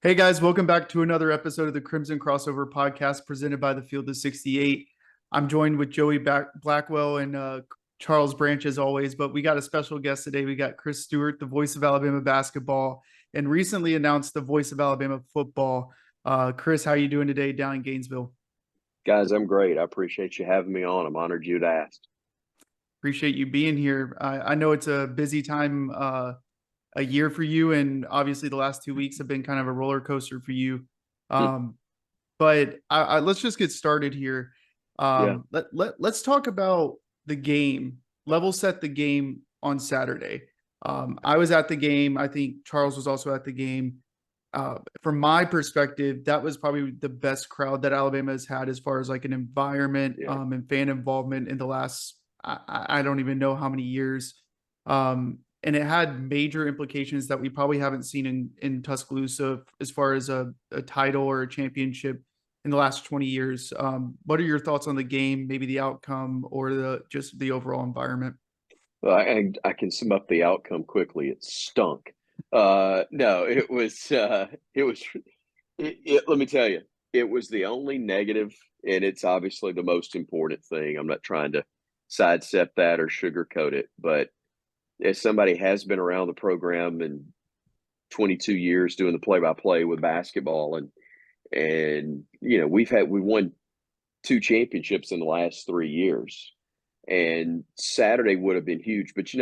Hey guys, welcome back to another episode of the Crimson Crossover podcast presented by the Field of 68. I'm joined with Joey Blackwell and Charles Branch as always, but we got a special guest today. We got Chris Stewart, the voice of Alabama basketball, and recently announced the voice of Alabama football. Chris, how are you doing today down in Gainesville? Guys, I'm great. I appreciate you having me on. I'm honored you'd asked. Appreciate you being here. I know it's a busy time a year for you, and obviously the last 2 weeks have been kind of a roller coaster for you. Hmm. Um, but let's just get started here. Yeah. Let's talk about the game. Level set the game on Saturday. I was at the game. I think Charles was also at the game. From my perspective, that was probably the best crowd that Alabama has had as far as like an environment Yeah. and fan involvement in the last I don't even know how many years. And it had major implications that we probably haven't seen in Tuscaloosa as far as a title or a championship in the last 20 years. What are your thoughts on the game, maybe the outcome or the just the overall environment? Well, I can sum up the outcome quickly. It stunk. No, let me tell you, it was the only negative, and it's obviously the most important thing. I'm not trying to sidestep that or sugarcoat it, but as somebody has been around the program in 22 years doing the play-by-play with basketball, and we won two championships in the last 3 years. And Saturday would have been huge. But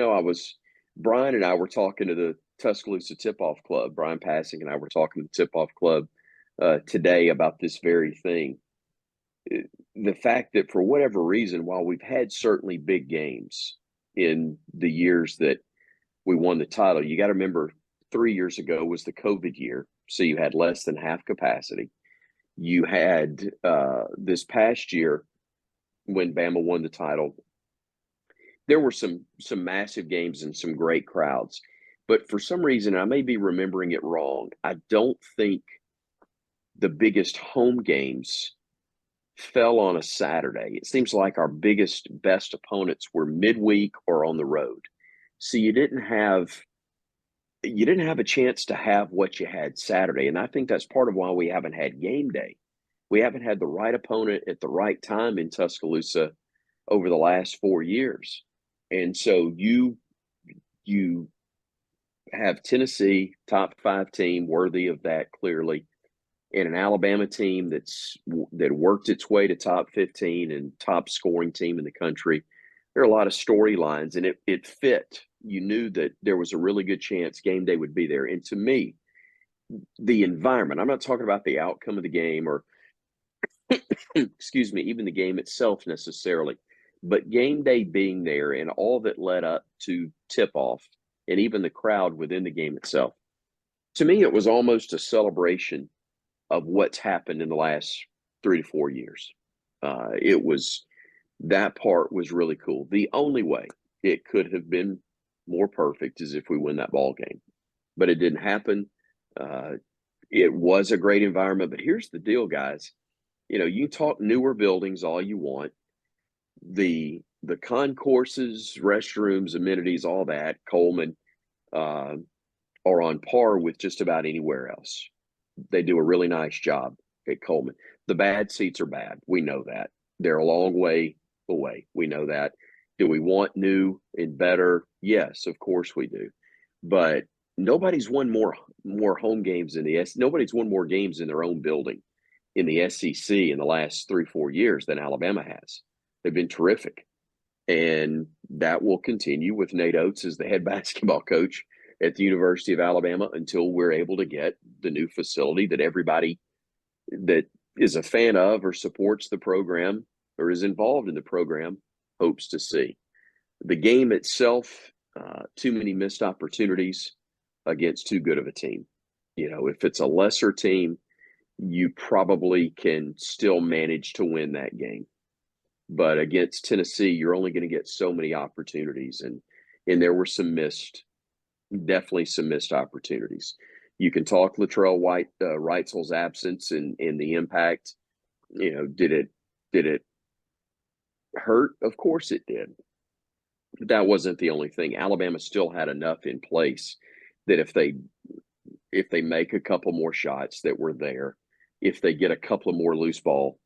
Brian and I were talking to the Tuscaloosa Tip Off Club. Brian Passing and I were talking to the Tip Off Club today about this very thing. The fact that for whatever reason, while we've had certainly big games in the years that we won the title, you got to remember 3 years ago was the COVID year. So you had less than half capacity. You had this past year when Bama won the title, there were some massive games and some great crowds. But for some reason, I may be remembering it wrong. I don't think the biggest home games fell on a Saturday. It seems like our biggest, best opponents were midweek or on the road. So you didn't have a chance to have what you had Saturday. And I think that's part of why we haven't had game day. We haven't had the right opponent at the right time in Tuscaloosa over the last 4 years. And so you have Tennessee, top five team, worthy of that clearly, and an Alabama team that worked its way to top 15 and top scoring team in the country. There are a lot of storylines, and it fit. You knew that there was a really good chance game day would be there. And to me, the environment, I'm not talking about the outcome of the game or excuse me, even the game itself necessarily, but game day being there and all that led up to tip off and even the crowd within the game itself. To me, it was almost a celebration of what's happened in the last 3 to 4 years. It was that part was really cool. The only way it could have been more perfect is if we win that ball game, but it didn't happen. Uh, it was a great environment, but here's the deal, guys. You talk newer buildings all you want. The concourses, restrooms, amenities, all that, Coleman, uh, are on par with just about anywhere else. They do a really nice job at Coleman. The bad seats are bad. We know that. They're a long way away. We know that. Do we want new and better? Yes, of course we do. But nobody's won more home games in the S. Nobody's won more games in their own building in the SEC in the last 3 4 years than Alabama has. They've been terrific, and that will continue with Nate Oates as the head basketball coach at the University of Alabama until we're able to get the new facility that everybody that is a fan of or supports the program or is involved in the program hopes to see. The game itself, too many missed opportunities against too good of a team. If it's a lesser team, you probably can still manage to win that game. But against Tennessee, you're only going to get so many opportunities, and there were definitely some missed opportunities. You can talk Latrell Wrightsl's absence and the impact. Did it hurt? Of course it did. But that wasn't the only thing. Alabama still had enough in place that if they if they make a couple more shots that were there, if they get a couple of more loose ball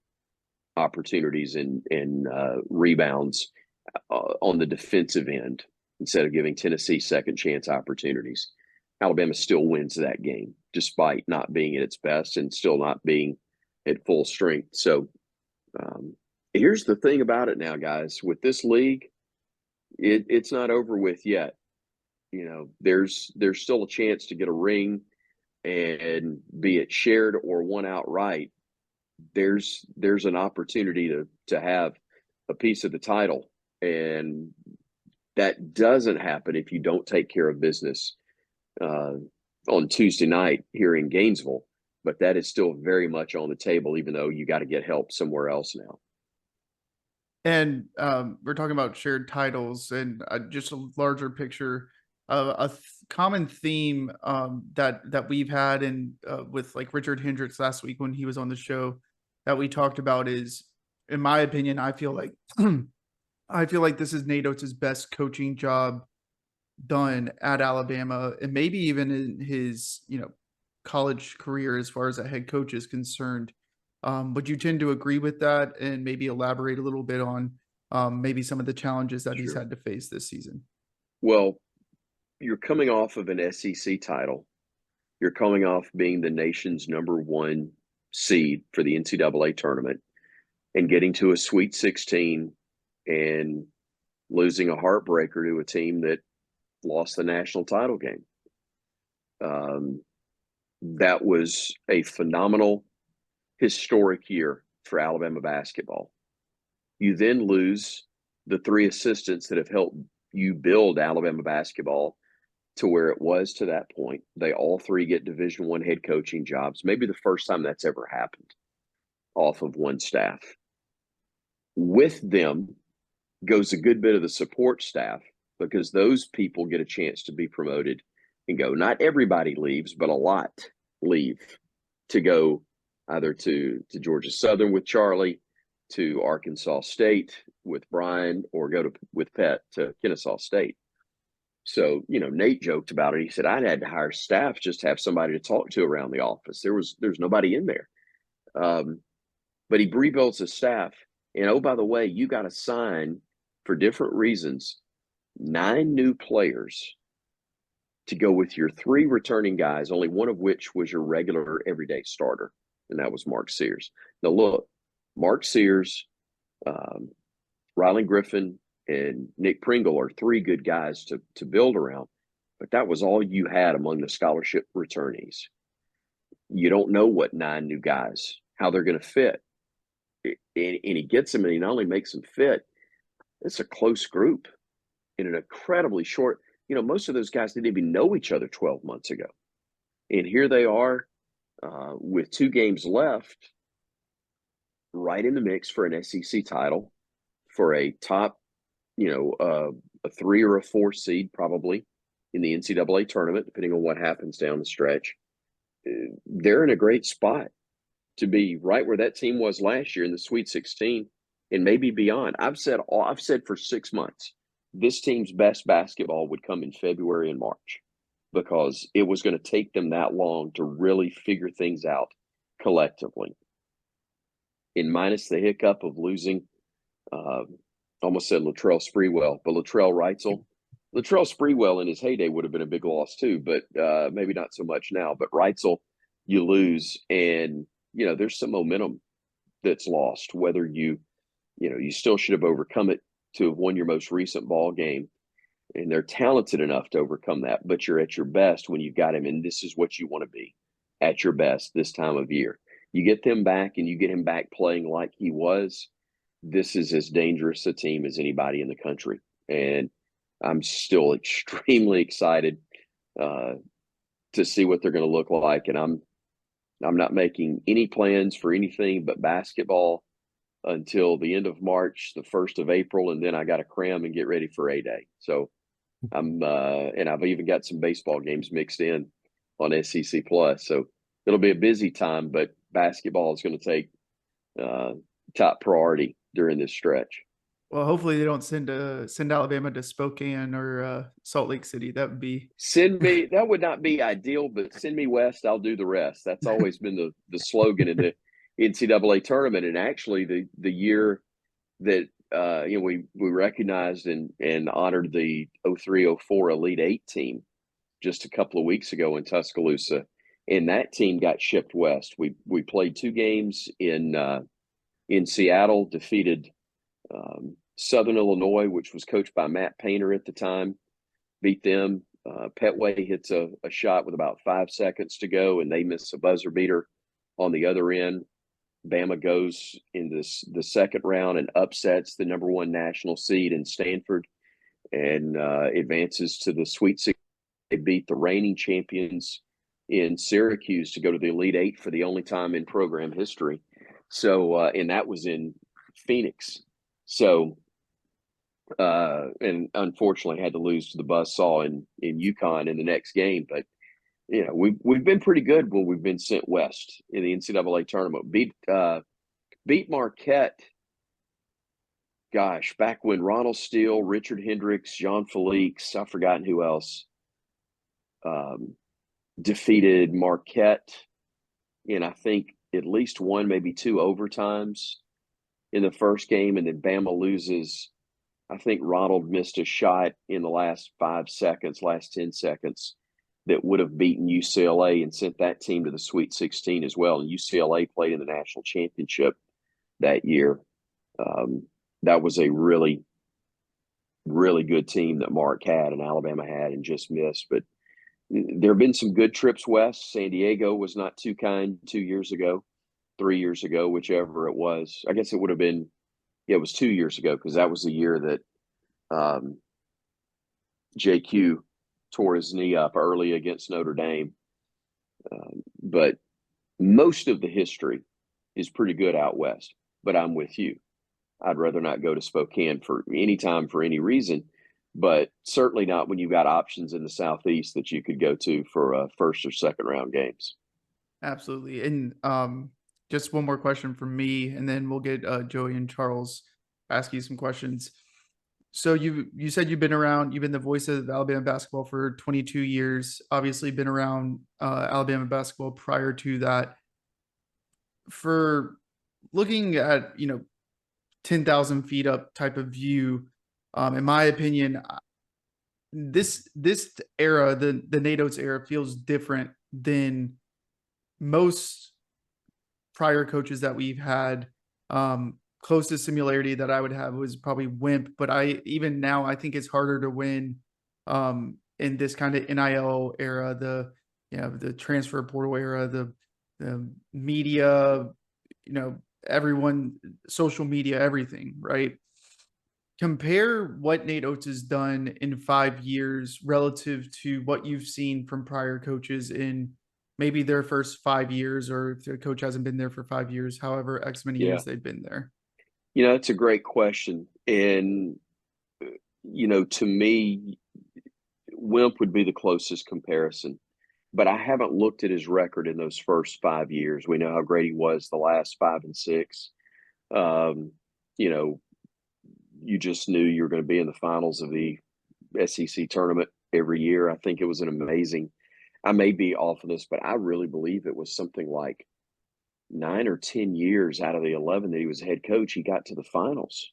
opportunities and rebounds on the defensive end instead of giving Tennessee second chance opportunities, Alabama still wins that game despite not being at its best and still not being at full strength. So here's the thing about it now, guys. With this league, it's not over with yet. You know, there's still a chance to get a ring, and be it shared or won outright. There's an opportunity to have a piece of the title, and that doesn't happen if you don't take care of business on Tuesday night here in Gainesville. But that is still very much on the table, even though you got to get help somewhere else now. And we're talking about shared titles and just a larger picture. Common theme that we've had and with like Richard Hendricks last week when he was on the show that we talked about is, in my opinion, I feel like this is Nate Oates' best coaching job done at Alabama, and maybe even in his college career as far as a head coach is concerned. Would you tend to agree with that, and maybe elaborate a little bit on maybe some of the challenges that he's had to face this season? Well, you're coming off of an SEC title. You're coming off being the nation's #1 seed for the NCAA tournament and getting to a Sweet 16 and losing a heartbreaker to a team that lost the national title game. That was a phenomenal, historic year for Alabama basketball. You then lose the 3 assistants that have helped you build Alabama basketball to where it was to that point. They all 3 get Division I head coaching jobs. Maybe the first time that's ever happened off of one staff. With them goes a good bit of the support staff, because those people get a chance to be promoted and go. Not everybody leaves, but a lot leave to go either to Georgia Southern with Charlie, to Arkansas State with Brian, or go with Pet to Kennesaw State. So, Nate joked about it. He said, I had to hire staff just to have somebody to talk to around the office. There's nobody in there. But he rebuilds his staff. And oh, by the way, you got to sign, for different reasons, 9 new players to go with your 3 returning guys, only one of which was your regular everyday starter, and that was Mark Sears. Now, look, Mark Sears, Rylan Griffin, and Nick Pringle are 3 good guys to build around, but that was all you had among the scholarship returnees. You don't know what 9 new guys, how they're going to fit. And he gets them, and he not only makes them fit, it's a close group in an incredibly short, most of those guys didn't even know each other 12 months ago. And here they are with 2 games left, right in the mix for an SEC title, for a top, a 3 or a 4 seed probably in the NCAA tournament, depending on what happens down the stretch. They're in a great spot to be right where that team was last year in the Sweet 16 and maybe beyond. I've said for 6 months, this team's best basketball would come in February and March, because it was going to take them that long to really figure things out collectively. And minus the hiccup of losing, almost said Latrell Sprewell, but Latrell Reitzel. Latrell Sprewell in his heyday would have been a big loss too, but maybe not so much now. But Reitzel, you lose, and there's some momentum that's lost. Whether you still should have overcome it to have won your most recent ball game, and they're talented enough to overcome that. But you're at your best when you've got him, and this is what you want to be at your best this time of year. You get them back, and you get him back playing like he was. This is as dangerous a team as anybody in the country, and I'm still extremely excited to see what they're going to look like. And I'm not making any plans for anything but basketball until the end of March, the 1st of April, and then I got to cram and get ready for A-Day. So and I've even got some baseball games mixed in on SEC Plus. So it'll be a busy time, but basketball is going to take top priority during this stretch. Well, hopefully they don't send Alabama to Spokane or Salt Lake City. That would be Send me, that would not be ideal, but send me west, I'll do the rest. That's always been the slogan in the NCAA tournament. And actually the year that we recognized and honored the 03-04 Elite Eight team just a couple of weeks ago in Tuscaloosa, and that team got shipped west. We played two games in Seattle, defeated Southern Illinois, which was coached by Matt Painter at the time, beat them. Petway hits a shot with about 5 seconds to go, and they miss a buzzer beater on the other end. Bama goes in the second round and upsets the number one national seed in Stanford and advances to the Sweet 16. They beat the reigning champions in Syracuse to go to the Elite Eight for the only time in program history. So, and that was in Phoenix. So, and unfortunately had to lose to the buzzsaw in UConn in the next game. But we've been pretty good when we've been sent west in the NCAA tournament. Beat Marquette. Gosh, back when Ronald Steele, Richard Hendricks, John Felix, I've forgotten who else, defeated Marquette in, I think, at least one, maybe two overtimes in the first game, and then Bama loses. I think Ronald missed a shot in the last 5 seconds, last 10 seconds, that would have beaten UCLA and sent that team to the Sweet 16 as well. And UCLA played in the national championship that year. That was a really, really good team that Mark had and Alabama had and just missed. But there have been some good trips west. San Diego was not too kind 2 years ago, 3 years ago, whichever it was. I guess it would have been, it was 2 years ago because that was the year that JQ tore his knee up early against Notre Dame. But most of the history is pretty good out west. But I'm with you. I'd rather not go to Spokane for any time for any reason, but certainly not when you've got options in the Southeast that you could go to for first or second round games. absolutely. And just one more question from me, and then we'll get Joey and Charles ask you some questions. So you said you've been the voice of Alabama basketball for 22 years. Obviously, been around Alabama basketball prior to that. For looking at 10,000 feet up type of view, in my opinion, this era, the Nate Oates era, feels different than most prior coaches that we've had. Closest similarity that I would have was probably Wimp, but even now I think it's harder to win in this kind of NIL era, the transfer portal era, the media, everyone, social media, everything, right? Compare what Nate Oates has done in 5 years relative to what you've seen from prior coaches in maybe their first 5 years, or if the coach hasn't been there for 5 years, however X many Yeah. years they've been there. That's a great question. And, to me, Wimp would be the closest comparison. But I haven't looked at his record in those first 5 years. We know how great he was the last 5 and 6. You just knew you were going to be in the finals of the SEC tournament every year. I think it was an amazing. I may be off of this, but I really believe it was something like 9 or 10 years out of the 11 that he was head coach, he got to the finals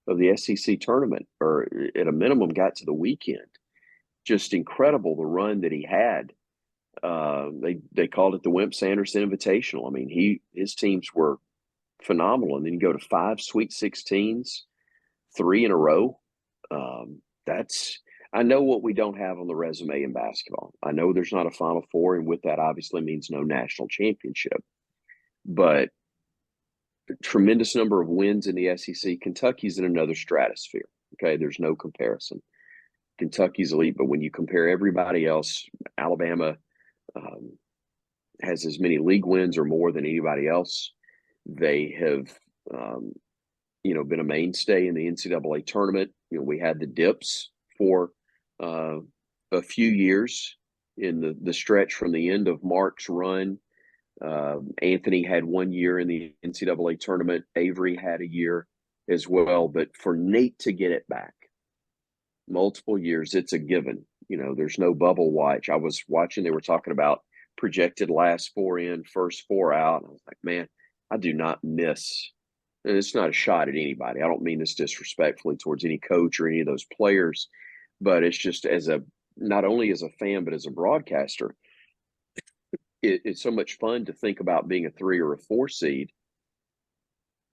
of the SEC tournament, or at a minimum got to the weekend. Just incredible the run that he had. They called it the Wimp Sanderson Invitational. I mean, his teams were phenomenal, and then you go to 5 Sweet 16s, 3 in a row. I know what we don't have on the resume in basketball. I know there's not a Final Four, and with that obviously means no national championship. But a tremendous number of wins in the SEC. Kentucky's in another stratosphere. Okay, there's no comparison. Kentucky's elite, but when you compare everybody else, Alabama has as many league wins or more than anybody else. They have, been a mainstay in the NCAA tournament. We had the dips for a few years in the stretch from the end of Mark's run. Anthony had 1 year in the NCAA tournament. Avery had a year. as well. But for Nate to get it back multiple years, it's a given. There's no bubble watch. I was watching, they were talking about projected last four in, first four out. I was like, man, I do not miss. And it's not a shot at anybody. I don't mean this disrespectfully towards any coach or any of those players, but it's just not only as a fan, but as a broadcaster, it's so much fun to think about being a 3 or a 4 seed,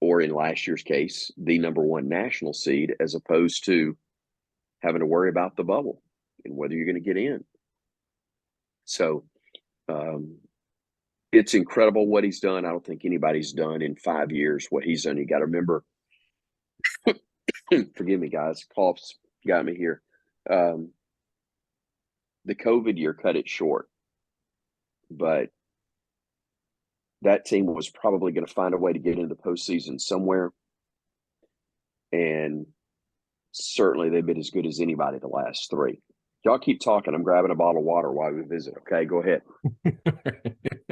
or in last year's case, the number 1 national seed, as opposed to having to worry about the bubble and whether you're going to get in. So it's incredible what he's done. I don't think anybody's done in 5 years what he's done. You got to remember, forgive me, guys, coughs got me here. The COVID year cut it short, but that team was probably going to find a way to get into the postseason somewhere. And certainly they've been as good as anybody the last 3. Y'all keep talking. I'm grabbing a bottle of water while we visit. Okay, go ahead.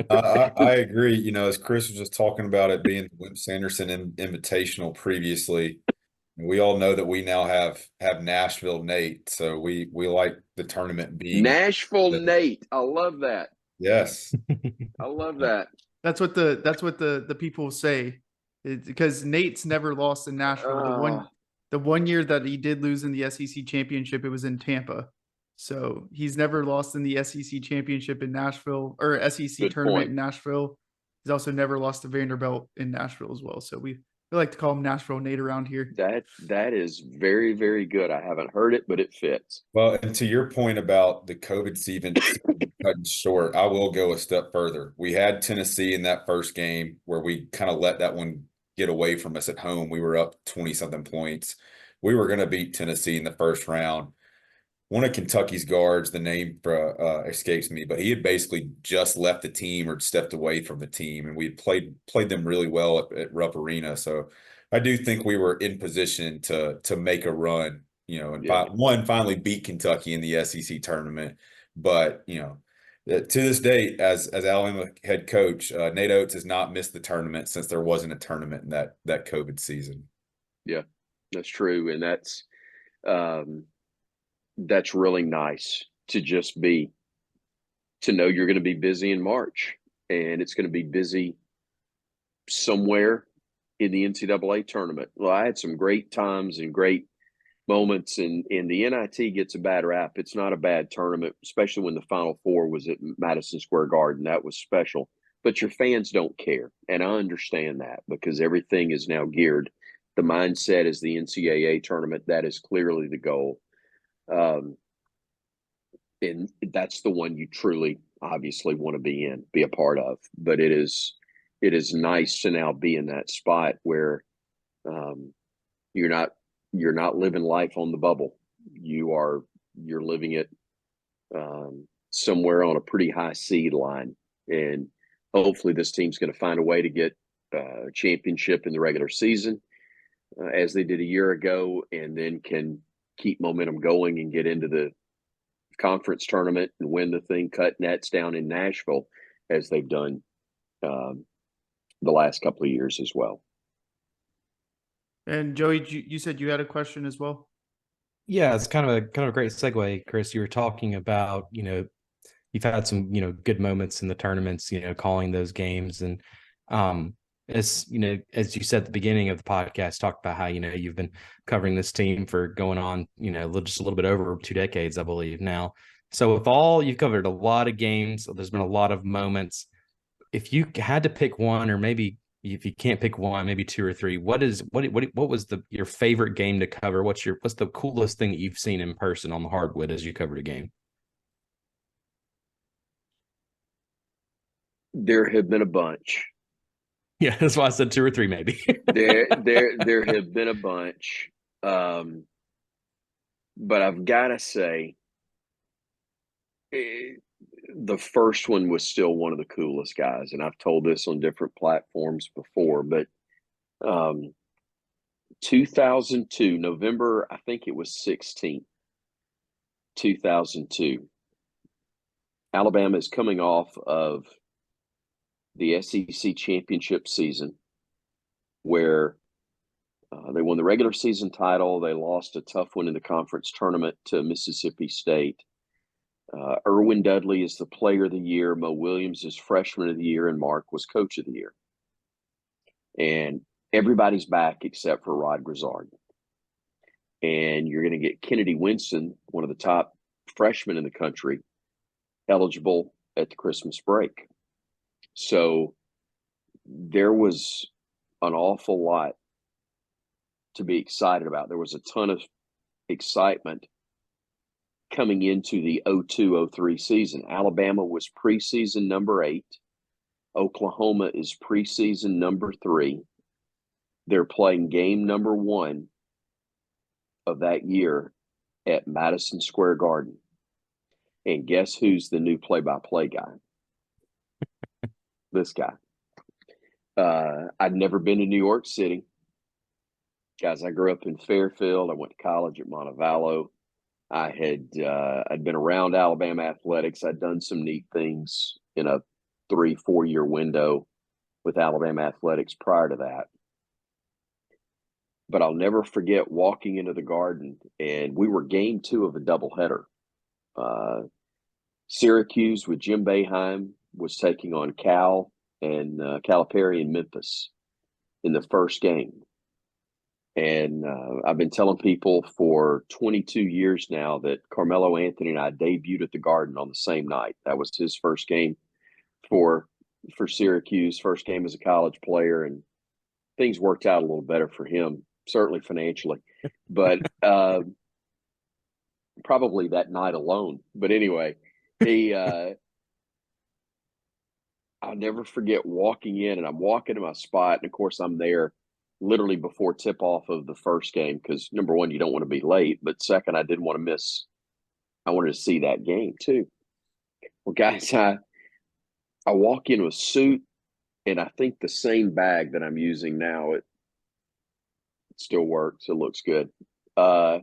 I agree. As Chris was just talking about it being the Wimp Sanderson Invitational previously, we all know that we now have Nashville Nate. So we like the tournament being Nashville Nate. I love that. Yes. I love that. That's what the people say, because Nate's never lost in Nashville. The one year that he did lose in the SEC championship, it was in Tampa. So he's never lost in the SEC championship in Nashville, or SEC Good tournament point. in Nashville. He's also never lost to Vanderbilt in Nashville as well. So we like to call him Nashville Nate around here. That is very, very good. I haven't heard it, but it fits. Well, and to your point about the COVID season cutting short, I will go a step further. We had Tennessee in that first game where we kind of let that one get away from us at home. We were up 20-something points. We were going to beat Tennessee in the first round. One of Kentucky's guards, the name escapes me, but he had basically just left the team or stepped away from the team, and we had played them really well at Rupp Arena. So I do think we were in position to make a run, and finally beat Kentucky in the SEC tournament. But to this date, as Alabama head coach, Nate Oates has not missed the tournament since there wasn't a tournament in that COVID season. Yeah, that's true, and that's really nice to know you're going to be busy in March, and it's going to be busy somewhere in the NCAA tournament. Well, I had some great times and great moments, and the NIT gets a bad rap. It's not a bad tournament, especially when the Final Four was at Madison Square Garden. That was special. But your fans don't care, and I understand that, because everything is now geared. The mindset is the NCAA tournament. That is clearly the goal. And that's the one you truly, obviously, want to be a part of. But it is nice to now be in that spot where you're not living life on the bubble. You're living it somewhere on a pretty high seed line, and hopefully this team's going to find a way to get a championship in the regular season, as they did a year ago, and then can keep momentum going and get into the conference tournament and win the thing, cut nets down in Nashville, as they've done the last couple of years as well. And Joey, you said you had a question as well. Yeah, it's kind of a great segue, Chris. You were talking about, you've had some, good moments in the tournaments, calling those games. And as as you said at the beginning of the podcast, talked about how, you've been covering this team for going on, just a little bit over 2 decades, I believe now. So you've covered a lot of games. There's been a lot of moments. If you had to pick one, or maybe if you can't pick one, maybe 2 or 3, what was your favorite game to cover? What's the coolest thing that you've seen in person on the hardwood as you covered a game? There have been a bunch. Yeah, that's why I said 2 or 3, maybe. there have been a bunch. But I've got to say, the first one was still one of the coolest guys. And I've told this on different platforms before, but 2002, November, I think it was 16th, 2002. Alabama is coming off of the SEC championship season, where They won the regular season title. They lost a tough one in the conference tournament to Mississippi State. Irwin Dudley is the player of the year. Mo Williams is freshman of the year, and Mark was coach of the year. And everybody's back except for Rod Grizzard. And you're going to get Kennedy Winston, one of the top freshmen in the country, eligible at the Christmas break. So there was an awful lot to be excited about. There was a ton of excitement coming into the 02-03 season. Alabama was preseason number 8. Oklahoma is preseason number 3. They're playing game number 1 of that year at Madison Square Garden. And guess who's the new play-by-play guy? This guy. I'd never been to New York City. Guys, I grew up in Fairfield. I went to college at Montevallo. I'd been around Alabama athletics. I'd done some neat things in a 3-4 year window with Alabama athletics prior to that. But I'll never forget walking into the Garden, and we were game 2 of a doubleheader. Syracuse with Jim Boeheim was taking on Cal and Calipari in Memphis in the first game. And I've been telling people for 22 years now that Carmelo Anthony and I debuted at the Garden on the same night. That was his first game for Syracuse, first game as a college player, and things worked out a little better for him, certainly financially, but probably that night alone. But anyway, I'll never forget walking in, and I'm walking to my spot, and of course I'm there literally before tip-off of the first game because, number one, you don't want to be late, but second, I didn't want to miss. I wanted to see that game too. Well, guys, I walk in with a suit, and I think the same bag that I'm using now, it still works. It looks good. But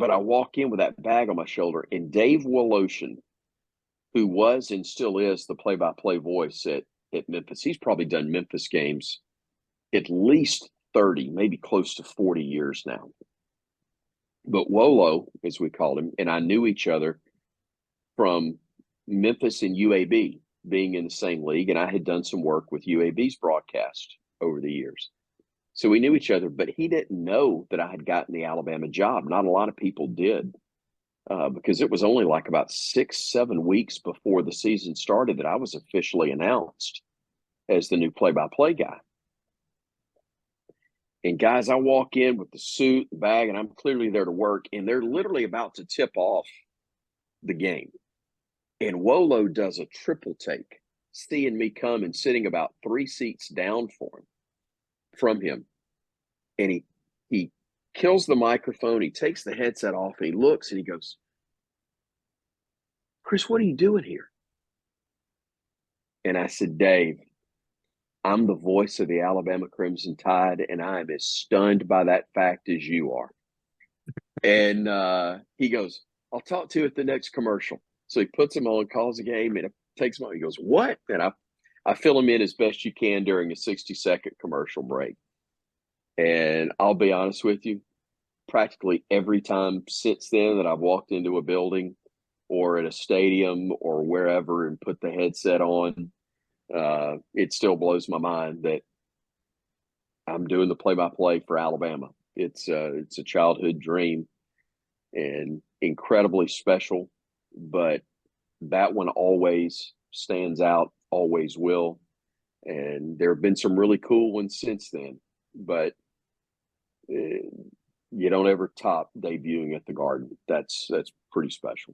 I walk in with that bag on my shoulder, and Dave Woloshin, who was and still is the play-by-play voice at Memphis, he's probably done Memphis games at least 30, maybe close to 40 years now. But Wolo, as we called him, and I knew each other from Memphis and UAB being in the same league, and I had done some work with UAB's broadcast over the years. So we knew each other, but he didn't know that I had gotten the Alabama job. Not a lot of people did because it was only like about 6-7 weeks before the season started that I was officially announced as the new play-by-play guy. And guys, I walk in with the suit, the bag, and I'm clearly there to work, and they're literally about to tip off the game. And Wolo does a triple take, seeing me come and sitting about 3 seats down from him. And he kills the microphone, he takes the headset off, and he looks and he goes, "Chris, what are you doing here?" And I said, "Dave, I'm the voice of the Alabama Crimson Tide, and I am as stunned by that fact as you are." And he goes, "I'll talk to you at the next commercial." So he puts him on, calls the game, and it takes him on. He goes, "What?" And I fill him in as best you can during a 60-second commercial break. And I'll be honest with you, practically every time since then that I've walked into a building or at a stadium or wherever and put the headset on, it still blows my mind that I'm doing the play-by-play for Alabama. It's a childhood dream and incredibly special, but that one always stands out, always will. And there have been some really cool ones since then, but you don't ever top debuting at the Garden. That's pretty special.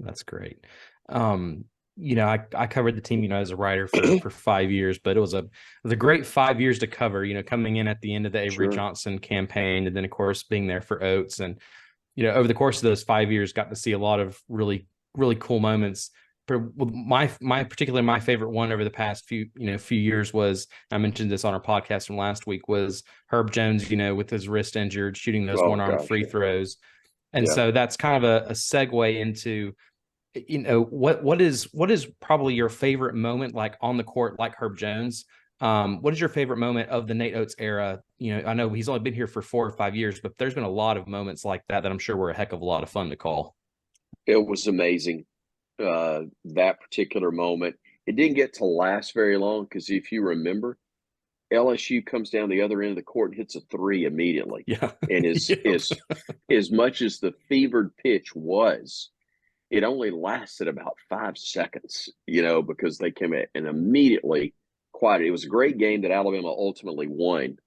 That's great. I covered the team, as a writer for 5 years, but it was a great 5 years to cover, coming in at the end of the Avery Sure. Johnson campaign. And then of course being there for Oates, and, over the course of those 5 years, got to see a lot of really, really cool moments. My favorite one over the past few years was, I mentioned this on our podcast from last week, was Herb Jones, with his wrist injured, shooting those one-arm free throws. And so that's kind of a segue into, what is probably your favorite moment, like on the court, like Herb Jones, What is your favorite moment of the Nate Oates era? I know he's only been here for 4 or 5 years, but there's been a lot of moments like that I'm sure were a heck of a lot of fun to call. It was amazing. That particular moment. It didn't get to last very long because if you remember, LSU comes down the other end of the court and hits a three immediately. Yeah. And as much as the fevered pitch was, it only lasted about 5 seconds, because they came in and immediately quieted. It was a great game that Alabama ultimately won,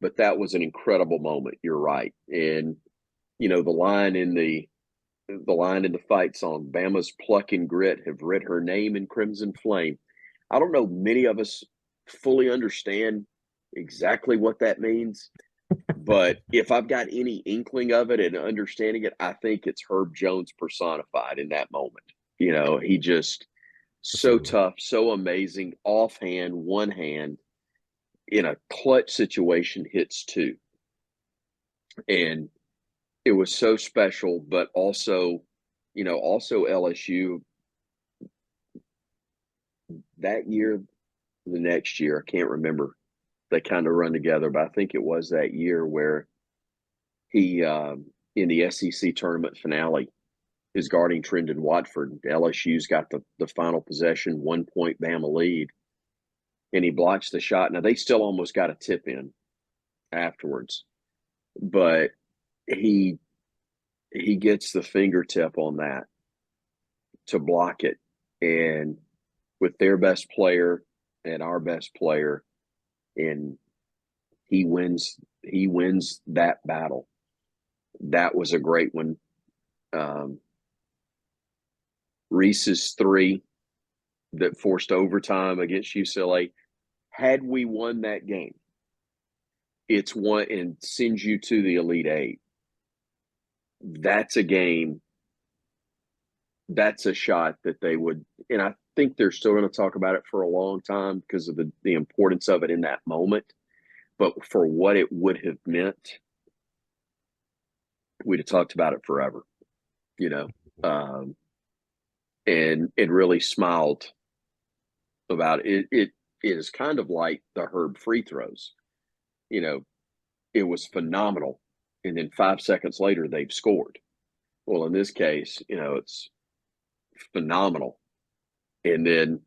but that was an incredible moment. You're right. And, the line in the fight song, Bama's pluck and grit have writ her name in crimson flame. I don't know many of us fully understand exactly what that means, but if I've got any inkling of it and understanding it, I think it's Herb Jones personified in that moment. He just so Absolutely. tough, so amazing, offhand, one hand, in a clutch situation, hits two. And it was so special, but also LSU that year, the next year, I can't remember. They kind of run together, but I think it was that year where he, in the SEC tournament finale, is guarding Trendon Watford. LSU's got the final possession, 1 point Bama lead, and he blocks the shot. Now, they still almost got a tip in afterwards, but he gets the fingertip on that to block it. And with their best player and our best player, and he wins that battle. That was a great one. Reese's three that forced overtime against UCLA. Had we won that game, it's one and sends you to the Elite Eight. That's a game. That's a shot that they would, and I think they're still going to talk about it for a long time because of the importance of it in that moment. But for what it would have meant, we'd have talked about it forever, and it really smiled about it. It is kind of like the Herb free throws. It was phenomenal. And then 5 seconds later, they've scored. Well, in this case, it's phenomenal. And then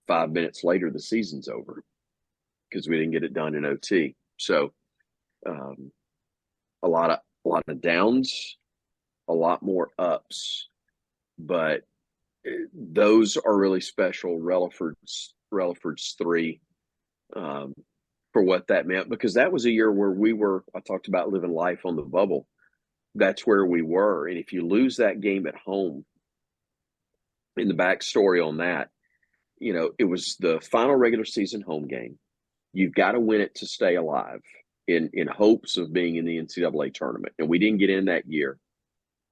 5 minutes later, the season's over because we didn't get it done in OT. So a lot of downs, a lot more ups, but those are really special. Relaford's three, for what that meant, because that was a year where I talked about living life on the bubble. That's where we were. And if you lose that game at home, in the backstory on that, it was the final regular season home game. You've got to win it to stay alive in hopes of being in the NCAA tournament. And we didn't get in that year,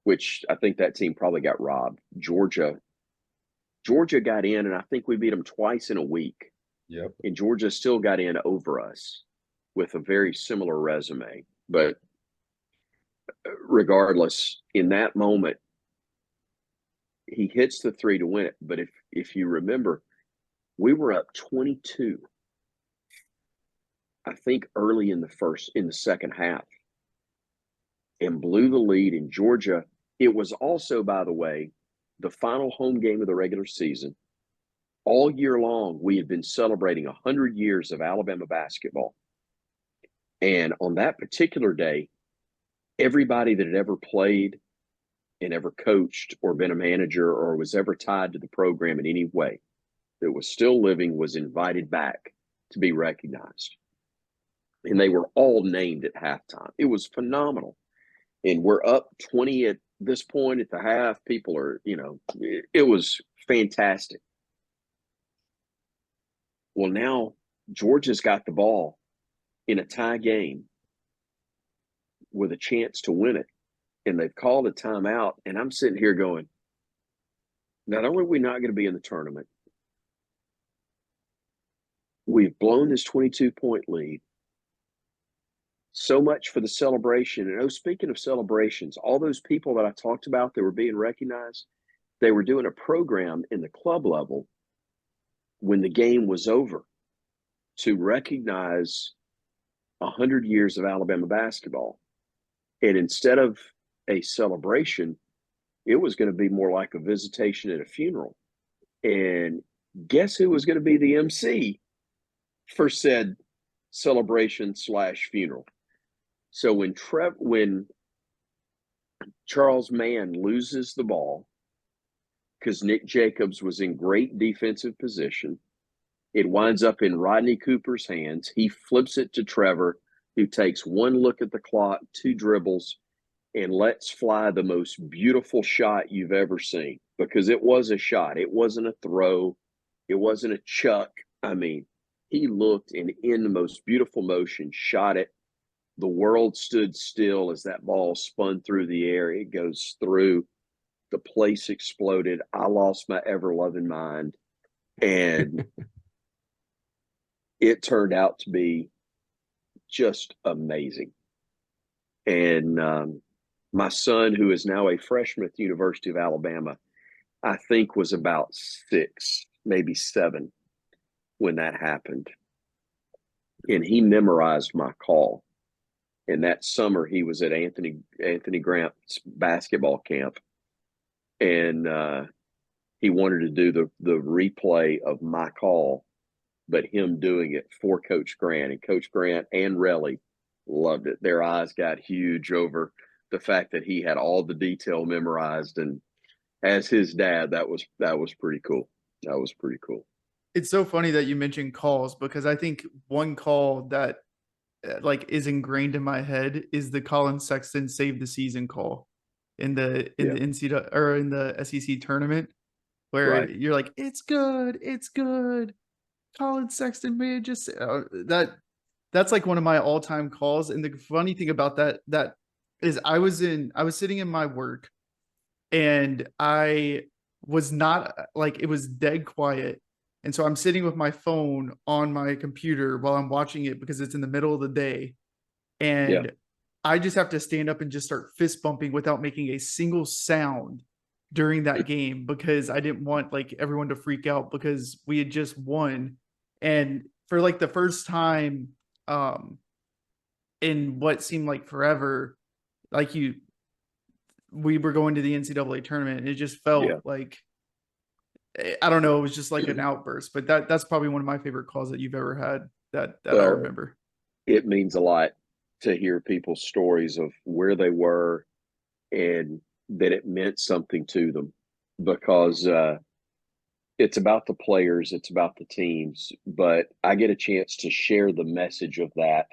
which I think that team probably got robbed. Georgia got in, and I think we beat them twice in a week. Yep. And Georgia still got in over us with a very similar resume. But regardless, in that moment, he hits the three to win it. But if you remember, we were up 22, I think, early in the second half, and blew the lead in Georgia. It was also, by the way, the final home game of the regular season. All year long, we had been celebrating 100 years of Alabama basketball. And on that particular day, everybody that had ever played and ever coached or been a manager or was ever tied to the program in any way that was still living was invited back to be recognized. And they were all named at halftime. It was phenomenal. And we're up 20 at this point at the half. People are, it was fantastic. Well, now Georgia's got the ball in a tie game with a chance to win it, and they've called a timeout, and I'm sitting here going, not only are we not going to be in the tournament, we've blown this 22-point lead. So much for the celebration. And speaking of celebrations, all those people that I talked about that were being recognized, they were doing a program in the club level when the game was over. to recognize 100 years of Alabama basketball. And instead of a celebration, it was going to be more like a visitation at a funeral. And guess who was going to be the MC for said celebration / funeral? So when Charles Mann loses the ball, because Nick Jacobs was in great defensive position, it winds up in Rodney Cooper's hands. He flips it to Trevor, who takes one look at the clock, 2 dribbles, and lets fly the most beautiful shot you've ever seen, because it was a shot. It wasn't a throw. It wasn't a chuck. I mean, he looked and in the most beautiful motion, shot it. The world stood still as that ball spun through the air. It goes through. The place exploded. I lost my ever-loving mind. And it turned out to be just amazing. And my son, who is now a freshman at the University of Alabama, I think was about 6, maybe 7 when that happened. And he memorized my call. And that summer he was at Anthony Grant's basketball camp. And he wanted to do the replay of my call, but him doing it for Coach Grant. And Coach Grant and Relly loved it. Their eyes got huge over the fact that he had all the detail memorized. And as his dad, that was pretty cool. That was pretty cool. It's so funny that you mentioned calls, because I think one call that like is ingrained in my head is the Colin Sexton save the season call in the NCAA or in the SEC tournament, where you're like, it's good. Colin Sexton, man, just that's like one of my all-time calls. And the funny thing about that is I was sitting in my work, and I was not, like, it was dead quiet. And so I'm sitting with my phone on my computer while I'm watching it, because it's in the middle of the day. And I just have to stand up and just start fist bumping without making a single sound during that game, because I didn't want like everyone to freak out, because we had just won. And for like the first time in what seemed like forever, like we were going to the NCAA tournament, and it just felt like, I don't know, it was just like an outburst. But that's probably one of my favorite calls that you've ever had that I remember. It means a lot to hear people's stories of where they were and that it meant something to them, because it's about the players, it's about the teams, but I get a chance to share the message of that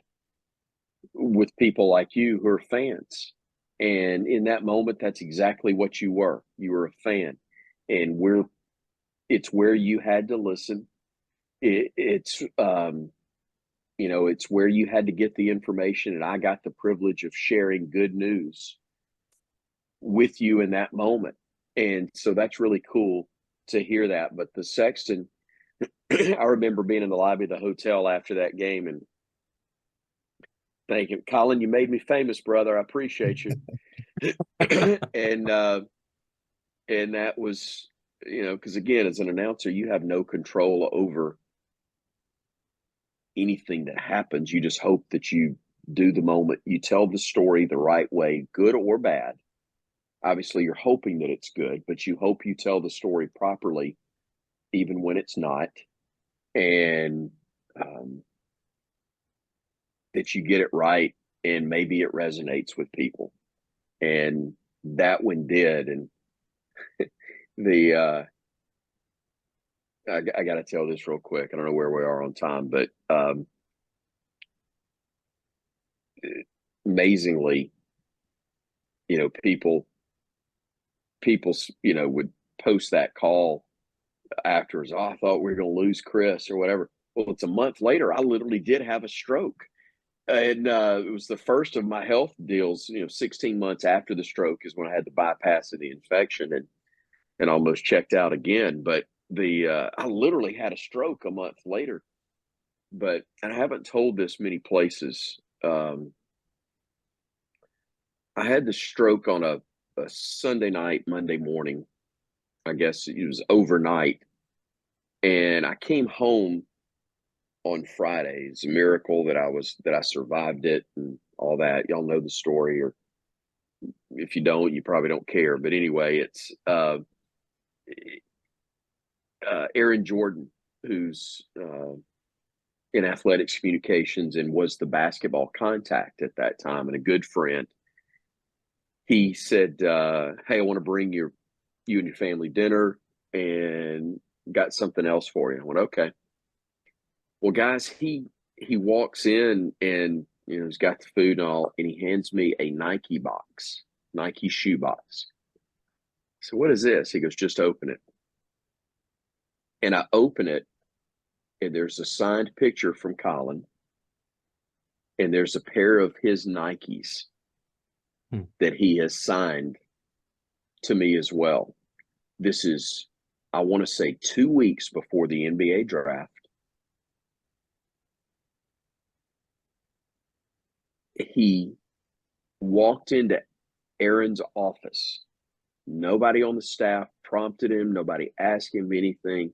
with people like you who are fans. And in that moment, that's exactly what you were. You were a fan. And it's where you had to listen. It's where you had to get the information. And I got the privilege of sharing good news with you in that moment. And so that's really cool to hear that. But the Sexton, I remember being in the lobby of the hotel after that game and thinking, Colin, you made me famous, brother. I appreciate you. And that was, because again, as an announcer, you have no control over anything that happens. You just hope that you do the moment, you tell the story the right way, good or bad. Obviously, you're hoping that it's good, but you hope you tell the story properly, even when it's not, and that you get it right, and maybe it resonates with people. And that one did. And I got to tell this real quick. I don't know where we are on time, but amazingly, people would post that call afterwards. Oh, I thought we were going to lose Chris or whatever. Well, it's a month later. I literally did have a stroke. And it was the first of my health deals. 16 months after the stroke is when I had the bypass of the infection and almost checked out again. But I literally had a stroke a month later. But I haven't told this many places. I had the stroke on a Sunday night, Monday morning. I guess it was overnight. And I came home on Friday. It's a miracle that I survived it and all that. Y'all know the story, or if you don't, you probably don't care. But anyway, it's Aaron Jordan, who's in athletics communications and was the basketball contact at that time and a good friend. He said, hey, I want to bring you and your family dinner and got something else for you. I went, okay. Well, guys, he walks in and, you know, he's got the food and all, and he hands me a Nike shoe box. So what is this? He goes, just open it. And I open it, and there's a signed picture from Colin, and there's a pair of his Nikes that he has signed to me as well. This is, I want to say, 2 weeks before the NBA draft. He walked into Aaron's office. Nobody on the staff prompted him. Nobody asked him anything.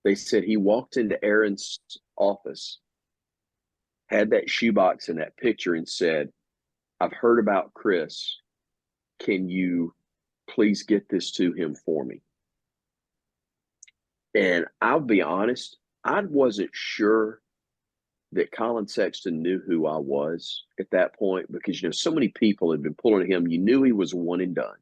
They said he walked into Aaron's office, had that shoebox and that picture, and said, I've heard about Chris. Can you please get this to him for me? And I'll be honest, I wasn't sure that Colin Sexton knew who I was at that point, because, you know, so many people had been pulling him. You knew he was one and done.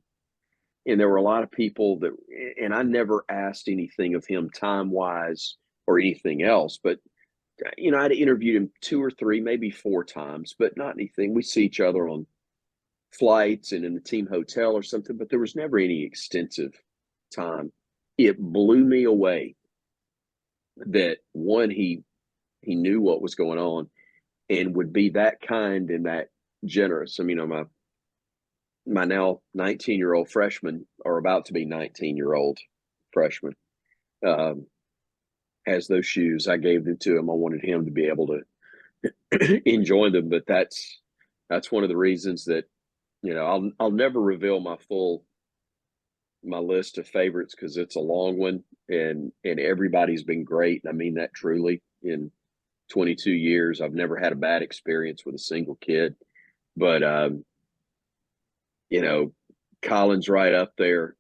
And there were a lot of people that, and I never asked anything of him time-wise or anything else, but, you know, I'd interviewed him 2 or 3, maybe 4 times, but not anything. We see each other on flights and in the team hotel or something, but there was never any extensive time. It blew me away that, one, he knew what was going on and would be that kind and that generous. I mean, you know, my now 19-year-old freshman, or about to be 19-year-old freshman, has those shoes. I gave them to him. I wanted him to be able to enjoy them. But that's one of the reasons that, you know, I'll never reveal my list of favorites, because it's a long one, and everybody's been great. And I mean that truly. In 22 years, I've never had a bad experience with a single kid. But you know, Colin's right up there.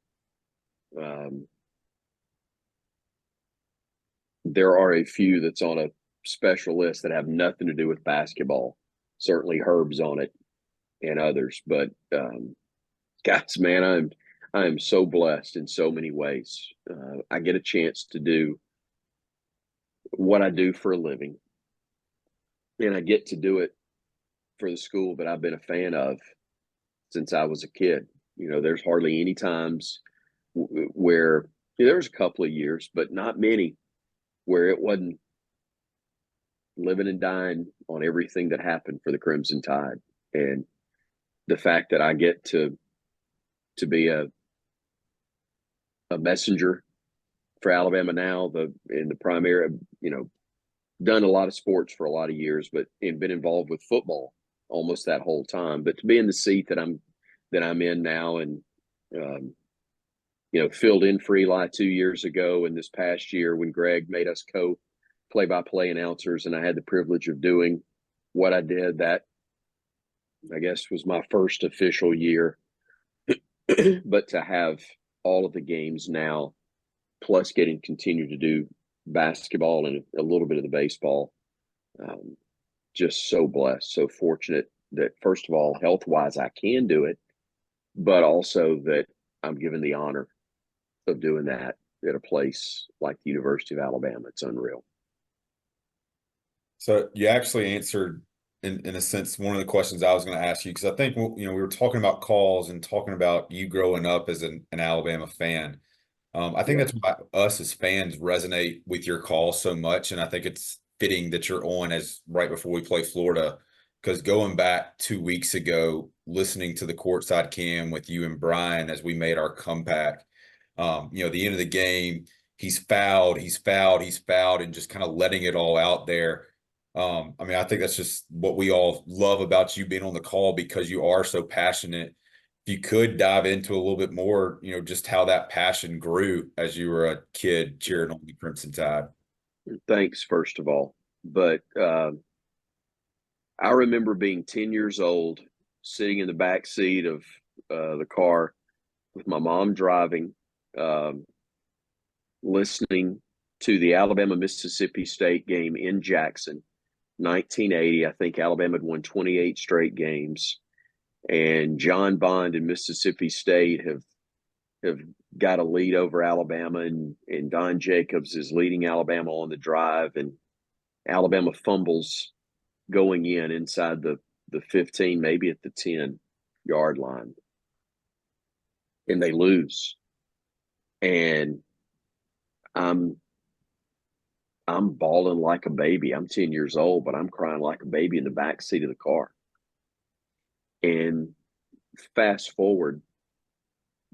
There are a few that's on a special list that have nothing to do with basketball. Certainly Herb's on it and others. But guys, man, I am so blessed in so many ways. I get a chance to do what I do for a living, and I get to do it for the school that I've been a fan of since I was a kid. You know, there's hardly any times where, you know, there was a couple of years, but not many, where it wasn't living and dying on everything that happened for the Crimson Tide. And the fact that I get to be a messenger for Alabama now, in the primary, you know, done a lot of sports for a lot of years, but and been involved with football almost that whole time. But to be in the seat that I'm in now, and you know, filled in for Eli 2 years ago, and this past year when Greg made us play-by-play announcers, and I had the privilege of doing what I did, that I guess was my first official year. But to have all of the games now, plus getting continue to do basketball and a little bit of the baseball, just so blessed, so fortunate that, first of all, health-wise, I can do it, but also that I'm given the honor of doing that at a place like the University of Alabama. It's unreal. So you actually answered, in a sense, one of the questions I was going to ask you, because I think, you know, we were talking about calls and talking about you growing up as an Alabama fan. I think that's why us as fans resonate with your call so much, and I think it's fitting that you're on as right before we play Florida, because going back 2 weeks ago, listening to the courtside cam with you and Brian as we made our comeback, you know, the end of the game, he's fouled, and just kind of letting it all out there. I mean, I think that's just what we all love about you being on the call, because you are so passionate. If you could dive into a little bit more, you know, just how that passion grew as you were a kid cheering on the Crimson Tide. Thanks, first of all. but I remember being 10 years old, sitting in the back seat of the car with my mom driving, um, listening to the Alabama-Mississippi State game in Jackson, 1980. I think Alabama had won 28 straight games, and John Bond and Mississippi State have got a lead over Alabama, and Don Jacobs is leading Alabama on the drive, and Alabama fumbles going inside the 15, maybe at the 10-yard line, and they lose. And I'm bawling like a baby. I'm 10 years old, but I'm crying like a baby in the back seat of the car. And fast forward,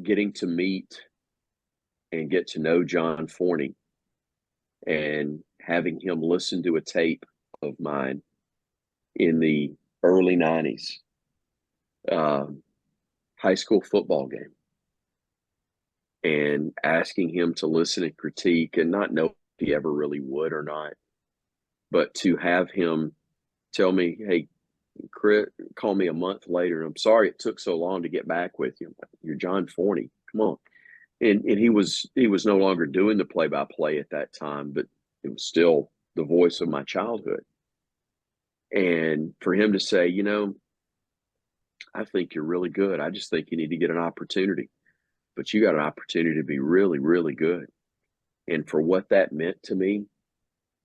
getting to meet and get to know John Forney and having him listen to a tape of mine in the early 90s, high school football game, and asking him to listen and critique and not know if he ever really would or not, but to have him tell me, hey, Chris, call me a month later. I'm sorry it took so long to get back with you. You're John Forney. Come on. And he was no longer doing the play-by-play at that time, but it was still the voice of my childhood. And for him to say, I think you're really good. I just think you need to get an opportunity. But you got an opportunity to be really, really good. And for what that meant to me,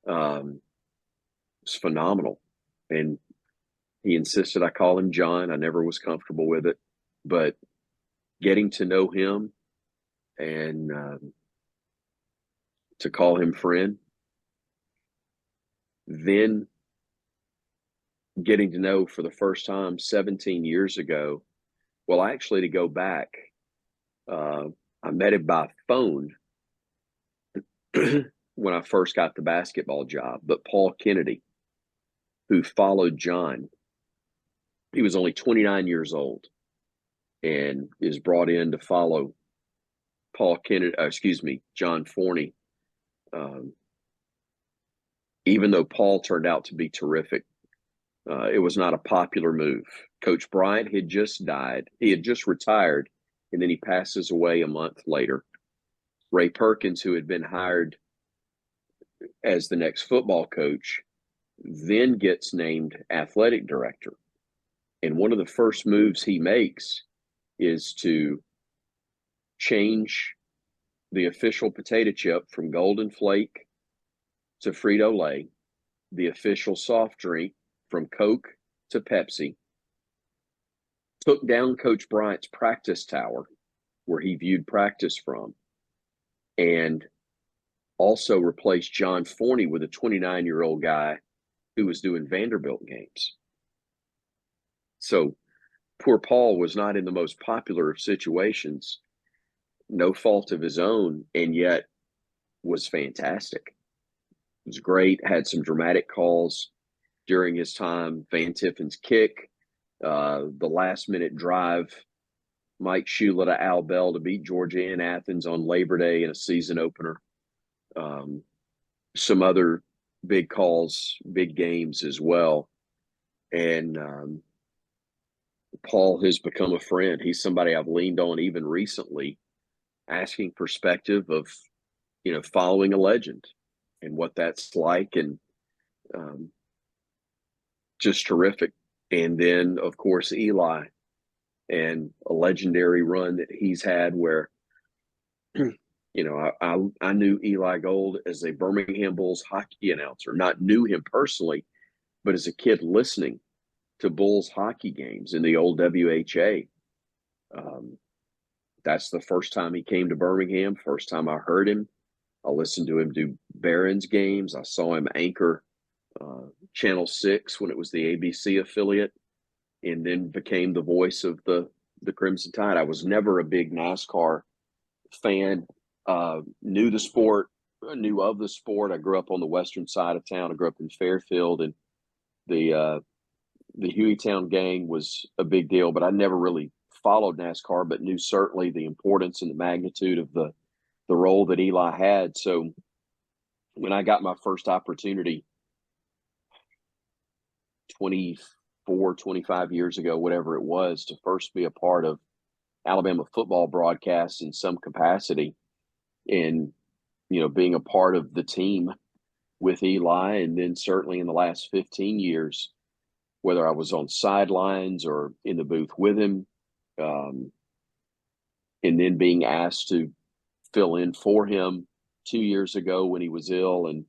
it's phenomenal. And he insisted I call him John. I never was comfortable with it, but getting to know him and to call him friend, then getting to know for the first time 17 years ago. Well, actually, to go back, I met him by phone when I first got the basketball job. But Paul Kennedy, who followed John, he was only 29 years old and is brought in to follow John Forney. Even though Paul turned out to be terrific, it was not a popular move. Coach Bryant had just died. He had just retired, and then he passes away a month later. Ray Perkins, who had been hired as the next football coach, then gets named athletic director. And one of the first moves he makes is to change the official potato chip from Golden Flake to Frito-Lay, the official soft drink from Coke to Pepsi, took down Coach Bryant's practice tower where he viewed practice from, and also replaced John Forney with a 29-year-old guy who was doing Vanderbilt games. So poor Paul was not in the most popular of situations, no fault of his own, and yet was fantastic. It was great, had some dramatic calls during his time. Van Tiffin's kick, the last-minute drive, Mike Shula to Al Bell to beat Georgia in Athens on Labor Day in a season opener. Some other big calls, big games as well. And Paul has become a friend. He's somebody I've leaned on even recently, asking perspective of, following a legend and what that's like, and just terrific. And then, of course, Eli, and a legendary run that he's had where, I knew Eli Gold as a Birmingham Bulls hockey announcer, not knew him personally, but as a kid listening to Bulls hockey games in the old WHA. That's the first time he came to Birmingham, first time I heard him. I listened to him do Barons games. I saw him anchor Channel 6 when it was the ABC affiliate, and then became the voice of the Crimson Tide. I was never a big NASCAR fan, knew of the sport. I grew up on the western side of town. I grew up in Fairfield, and the Hueytown gang was a big deal, but I never really followed NASCAR, but knew certainly the importance and the magnitude of the role that Eli had. So when I got my first opportunity 24, 25 years ago, whatever it was, to first be a part of Alabama football broadcasts in some capacity, and, you know, being a part of the team with Eli. And then certainly in the last 15 years, whether I was on sidelines or in the booth with him, and then being asked to fill in for him 2 years ago when he was ill, and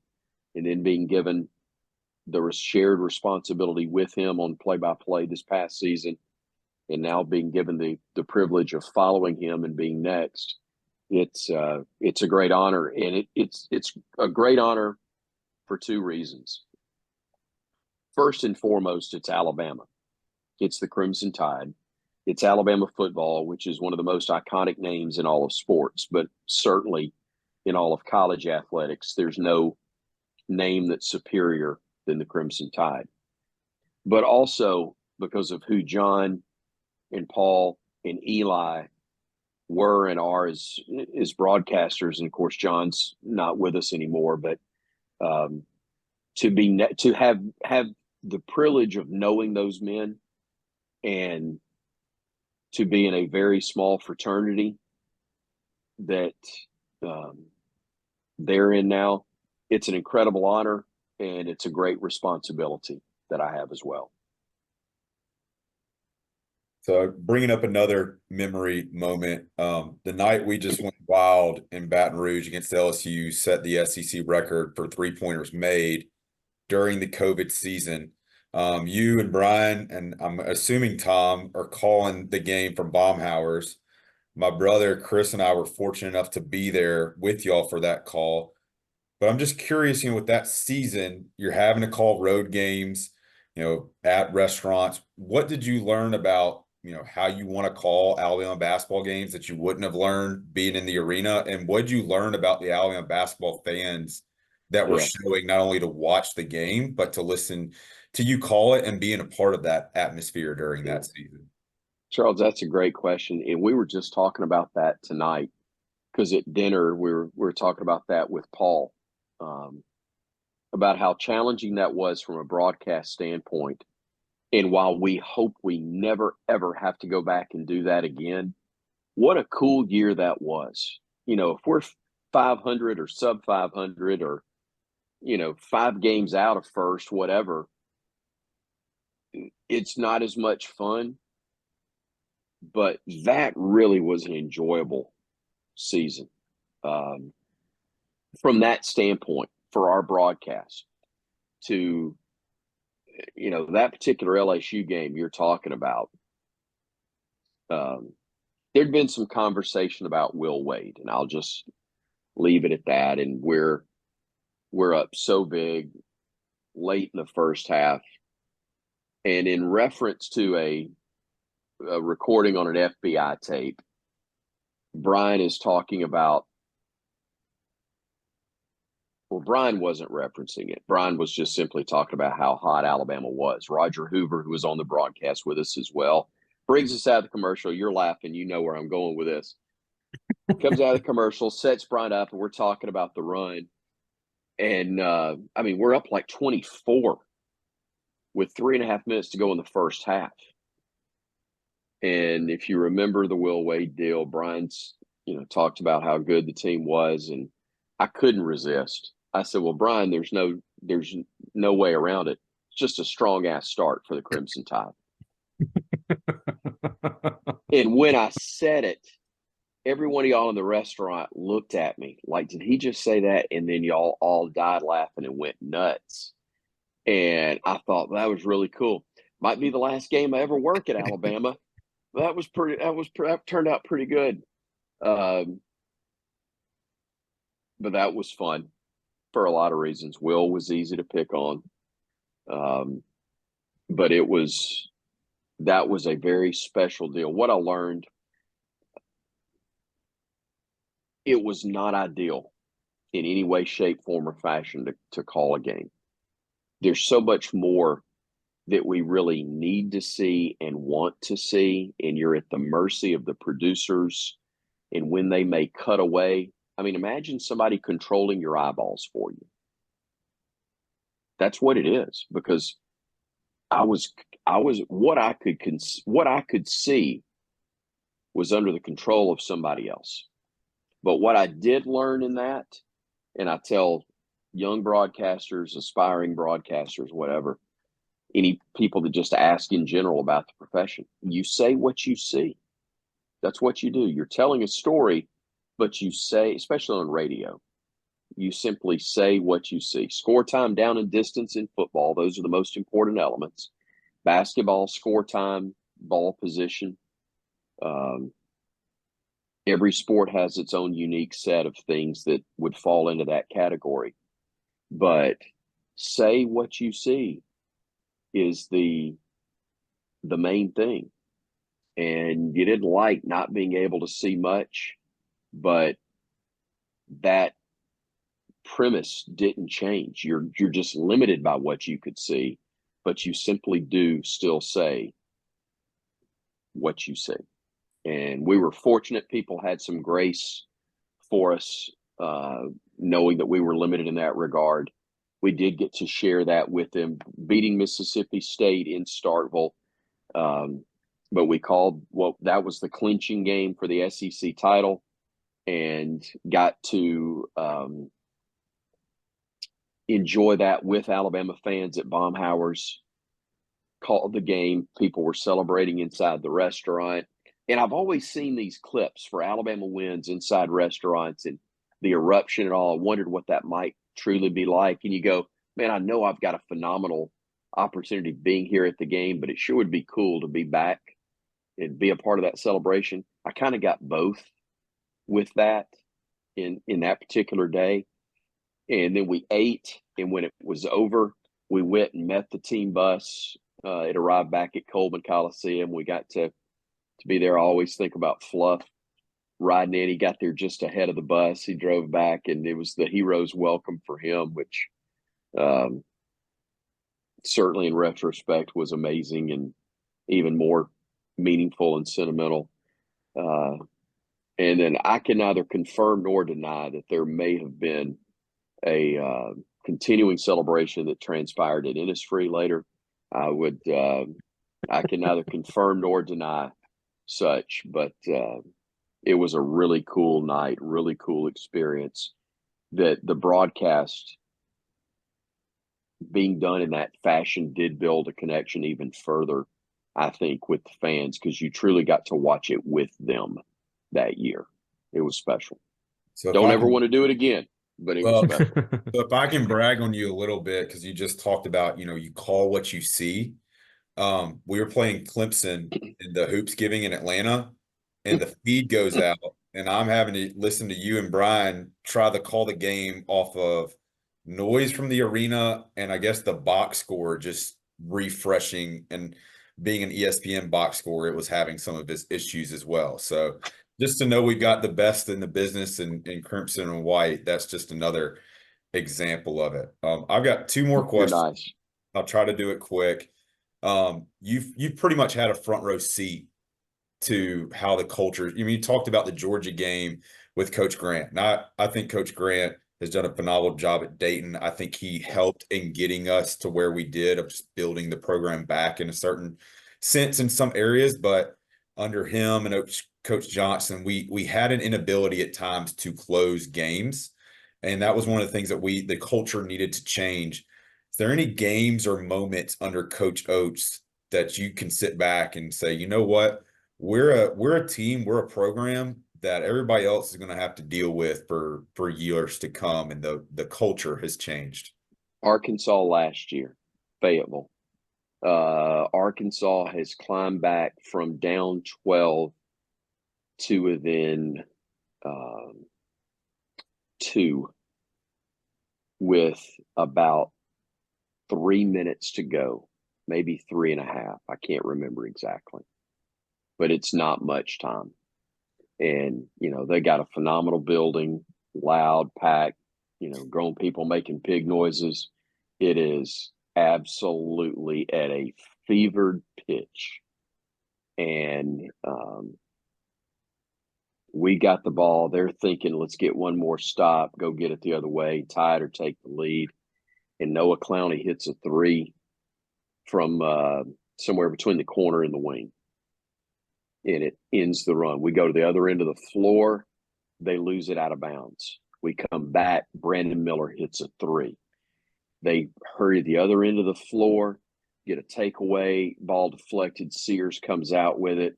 then being given the shared responsibility with him on play-by-play this past season, and now being given the privilege of following him and being next. It's a great honor, and it's a great honor for two reasons. First and foremost, it's Alabama. It's the Crimson Tide. It's Alabama football, which is one of the most iconic names in all of sports, but certainly in all of college athletics. There's no name that's superior than the Crimson Tide. But also because of who John and Paul and Eli were and are as broadcasters. And of course, John's not with us anymore, but to have the privilege of knowing those men, and to be in a very small fraternity that they're in now, it's an incredible honor, and it's a great responsibility that I have as well. So bringing up another memory moment, the night we just went wild in Baton Rouge against LSU, set the SEC record for three-pointers made during the COVID season. You and Brian, and I'm assuming Tom, are calling the game from Baumhauer's. My brother Chris and I were fortunate enough to be there with y'all for that call. But I'm just curious, with that season, you're having to call road games, at restaurants. What did you learn about, how you want to call Alabama basketball games that you wouldn't have learned being in the arena? And what did you learn about the Alabama basketball fans that were showing not only to watch the game, but to listen to you call it and being a part of that atmosphere during that season? Charles, that's a great question. And we were just talking about that tonight, because at dinner, we were talking about that with Paul, about how challenging that was from a broadcast standpoint. And while we hope we never, ever have to go back and do that again, what a cool year that was. If we're 500 or sub 500, or, 5 games out of first, whatever, it's not as much fun. But that really was an enjoyable season from that standpoint for our broadcast. To, that particular LSU game you're talking about, there'd been some conversation about Will Wade, and I'll just leave it at that. And we're up so big late in the first half, and in reference to a recording on an FBI tape, Brian is talking about, well, Brian wasn't referencing it. Brian was just simply talking about how hot Alabama was. Roger Hoover, who was on the broadcast with us as well, brings us out of the commercial. You're laughing. You know where I'm going with this. Comes out of the commercial, sets Brian up, and we're talking about the run. And, we're up like 24 with 3.5 minutes to go in the first half. And if you remember the Will Wade deal, Brian's, talked about how good the team was, and I couldn't resist. I said, well, Brian, there's no way around it. It's just a strong ass start for the Crimson Tide. And when I said it, every one of y'all in the restaurant looked at me like, did he just say that? And then y'all all died laughing and went nuts. And I thought that was really cool. Might be the last game I ever work at Alabama. That turned out pretty good. But that was fun for a lot of reasons. Will was easy to pick on. But that was a very special deal. What I learned, it was not ideal in any way, shape, form, or fashion to call a game. There's so much more that we really need to see and want to see, and you're at the mercy of the producers. And when they may cut away, imagine somebody controlling your eyeballs for you. That's what it is, because I was what I could see was under the control of somebody else. But what I did learn in that, and I tell young broadcasters, aspiring broadcasters, whatever, any people that just ask in general about the profession, you say what you see. That's what you do. You're telling a story, but you say, especially on radio, you simply say what you see. Score time, down and distance in football, those are the most important elements. Basketball, score time, ball position. Every sport has its own unique set of things that would fall into that category. But say what you see is the main thing. And you didn't like not being able to see much, but that premise didn't change. You're just limited by what you could see, but you simply do still say what you see. And we were fortunate. People had some grace for us, knowing that we were limited in that regard. We did get to share that with them, beating Mississippi State in Starkville. But we called that was the clinching game for the SEC title, and got to enjoy that with Alabama fans at Baumhauer's. Called the game. People were celebrating inside the restaurant. And I've always seen these clips for Alabama wins inside restaurants and the eruption and all. I wondered what that might truly be like. And you go, man, I know I've got a phenomenal opportunity being here at the game, but it sure would be cool to be back and be a part of that celebration. I kind of got both with that in that particular day. And then we ate, and when it was over, we went and met the team bus. It arrived back at Coleman Coliseum. We got to be there. I always think about Fluff riding in. He got there just ahead of the bus. He drove back, and it was the hero's welcome for him, which certainly in retrospect was amazing and even more meaningful and sentimental. And then I can neither confirm nor deny that there may have been a continuing celebration that transpired at Innisfree later. I can neither confirm nor deny such, but it was a really cool night, really cool experience. That the broadcast being done in that fashion did build a connection even further, I think, with the fans, because you truly got to watch it with them that year. It was special. So Don't ever want to do it again, but it was special. So if I can brag on you a little bit, because you just talked about, you call what you see. We were playing Clemson in the Hoops Giving in Atlanta, and the feed goes out, and I'm having to listen to you and Brian try to call the game off of noise from the arena, and I guess the box score just refreshing, and being an ESPN box score, it was having some of its issues as well. So just to know we got the best in the business in crimson and white, that's just another example of it. I've got two more questions. You're nice. I'll try to do it quick. You've pretty much had a front row seat to how the culture. You talked about the Georgia game with Coach Grant. And I think Coach Grant has done a phenomenal job at Dayton. I think he helped in getting us to where we did, of just building the program back in a certain sense in some areas. But under him and Coach Johnson, we had an inability at times to close games. And that was one of the things that the culture needed to change. Is there any games or moments under Coach Oates that you can sit back and say, you know what, we're a team, we're a program that everybody else is going to have to deal with for years to come, and the culture has changed? Arkansas last year, Fayetteville. Arkansas has climbed back from down 12 to within 2 with about 3 minutes to go, maybe 3.5. I can't remember exactly, but it's not much time. And, they got a phenomenal building, loud, packed, grown people making pig noises. It is absolutely at a fevered pitch. And we got the ball. They're thinking, let's get one more stop, go get it the other way, tie it or take the lead. And Noah Clowney hits a 3. from somewhere between the corner and the wing, and it ends the run. We go to the other end of the floor. They lose it out of bounds. We come back. Brandon Miller hits a three. They hurry the other end of the floor, get a takeaway, ball deflected. Sears comes out with it,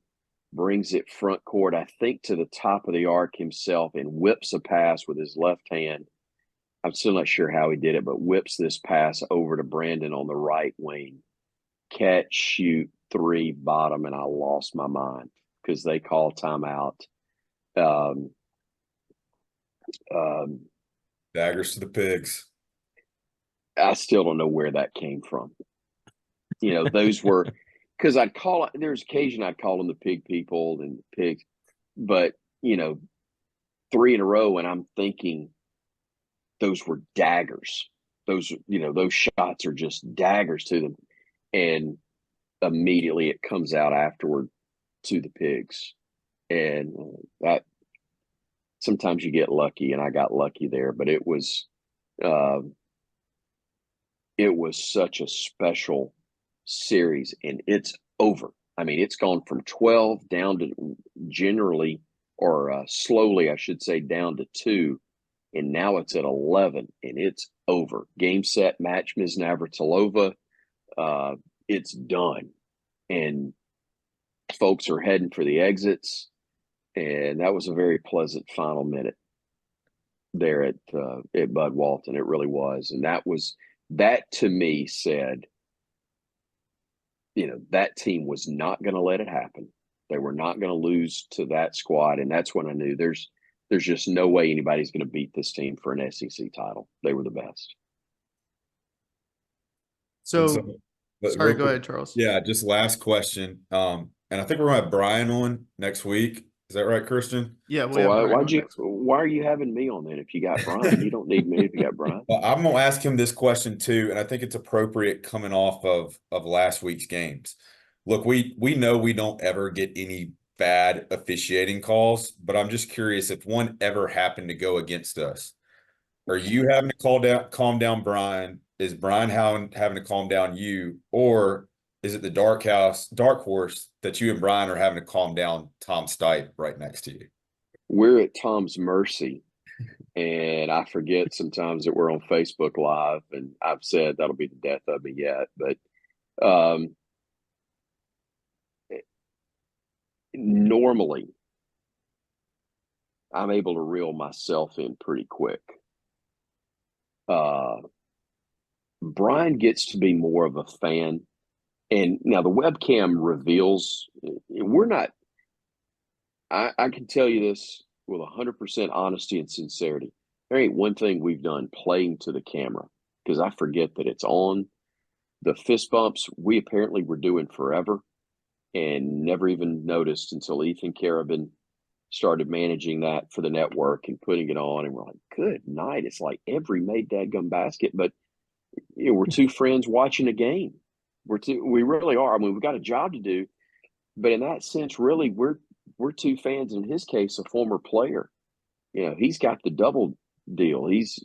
brings it front court, I think to the top of the arc himself, and whips a pass with his left hand. I'm still not sure how he did it, but whips this pass over to Brandon on the right wing. Catch, shoot, three, bottom, and I lost my mind because they call timeout. Daggers to the pigs. I still don't know where that came from. You know, those were because I'd call it. There's occasion I'd call them the pig people and the pigs, but you know, 3 in a row, and I'm thinking those were daggers. Those, you know, those shots are just daggers to them, and immediately it comes out afterward to the pigs, and that sometimes you get lucky, and I got lucky there, but it was such a special series, and it's over. I mean, it's gone from 12 down to generally, or slowly, I should say, down to 2, and now it's at 11, and it's over. Game, set, match, Ms. Navratilova. It's done, and folks are heading for the exits, and that was a very pleasant final minute there at Bud Walton. It really was, and that to me said, you know, that team was not going to let it happen. They were not going to lose to that squad, and that's when I knew there's just no way anybody's going to beat this team for an SEC title. They were the best. So sorry, real go quick, ahead, Charles. Yeah, just last question. And I think we're going to have Brian on next week. Is that right, Christian? Yeah, we have Brian on next week. Why are you having me on then? If you got Brian, you don't need me if you got Brian. Well, I'm going to ask him this question too, and I think it's appropriate coming off of last week's games. Look, we know we don't ever get any bad officiating calls, but I'm just curious if one ever happened to go against us. Are you having to calm down Brian? Is Brian having to calm down you? Or is it the dark horse that you and Brian are having to calm down Tom Stipe right next to you? We're at Tom's mercy. And I forget sometimes that we're on Facebook Live, and I've said that'll be the death of me yet. But normally, I'm able to reel myself in pretty quick. Brian gets to be more of a fan. And now the webcam reveals we're not – I can tell you this with 100% honesty and sincerity. There ain't one thing we've done playing to the camera, because I forget that it's on. The fist bumps we apparently were doing forever and never even noticed until Ethan Carabin started managing that for the network and putting it on. And we're like, good night. It's like every made dadgum basket. But you know, we're two friends watching a game. We really are. I mean, we've got a job to do. But in that sense, really, we're two fans. In his case, a former player. You know, he's got the double deal. He's